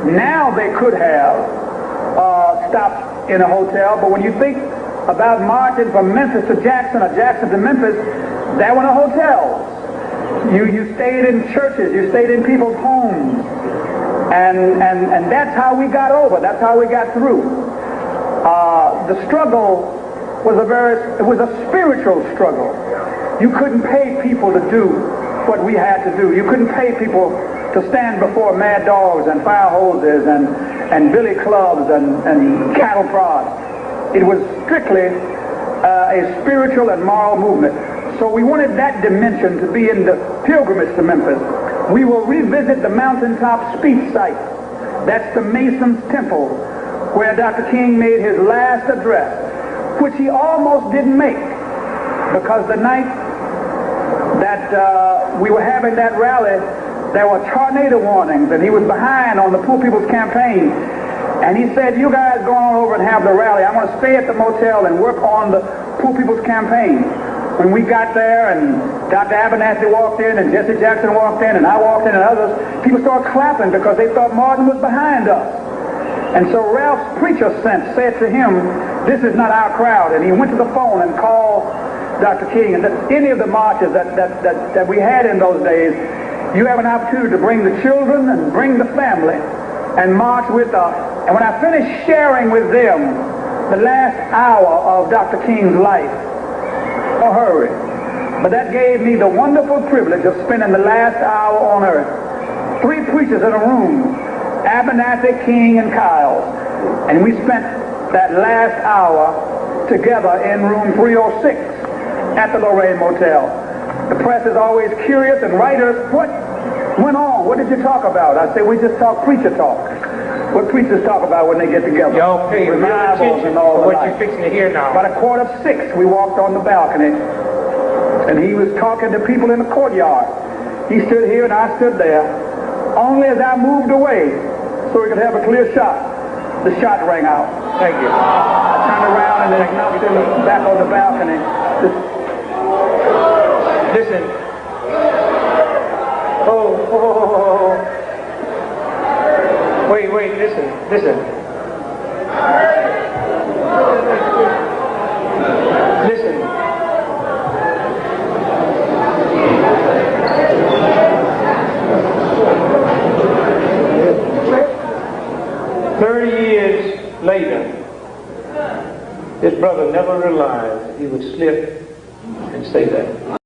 Now they could have stopped in a hotel, but when you think about marching from Memphis to Jackson or Jackson to Memphis, there were no hotels. You stayed in churches, you stayed in people's homes, and that's how we got over. That's how we got through. The struggle was a spiritual struggle. You couldn't pay people to do what we had to do. You couldn't pay people to stand before mad dogs and fire hoses and billy clubs and cattle prods. It was strictly a spiritual and moral movement. So we wanted that dimension to be in the pilgrimage to Memphis. We will revisit the mountaintop speech site. That's the Mason's Temple, where Dr. King made his last address, which he almost didn't make, because the night that we were having that rally, there were tornado warnings, and he was behind on the Poor People's Campaign. And he said, you guys go on over and have the rally. I'm going to stay at the motel and work on the Poor People's Campaign. When we got there and Dr. Abernathy walked in and Jesse Jackson walked in and I walked in and others, people started clapping because they thought Martin was behind us. And so Ralph's preacher said to him, this is not our crowd. And he went to the phone and called Dr. King. And any of the marches that we had in those days, you have an opportunity to bring the children and bring the family and march with us. And when I finished sharing with them the last hour of Dr. King's life, a hurry, but that gave me the wonderful privilege of spending the last hour on earth. 3 preachers in a room, Abernathy, King, and Kyle. And we spent that last hour together in room 306 at the Lorraine Motel. The press is always curious, and writers, what went on? What did you talk about? I say, we just talk preacher talk. What preachers talk about when they get together. Y'all pay real attention to what you're fixing to hear now. About 5:45, we walked on the balcony, and he was talking to people in the courtyard. He stood here and I stood there. Only as I moved away, so we could have a clear shot, the shot rang out. Thank you. I turned around and then knocked him back on the balcony. Listen. Oh. Wait, listen. Listen. 30 years later, this brother never realized he would slip and say that.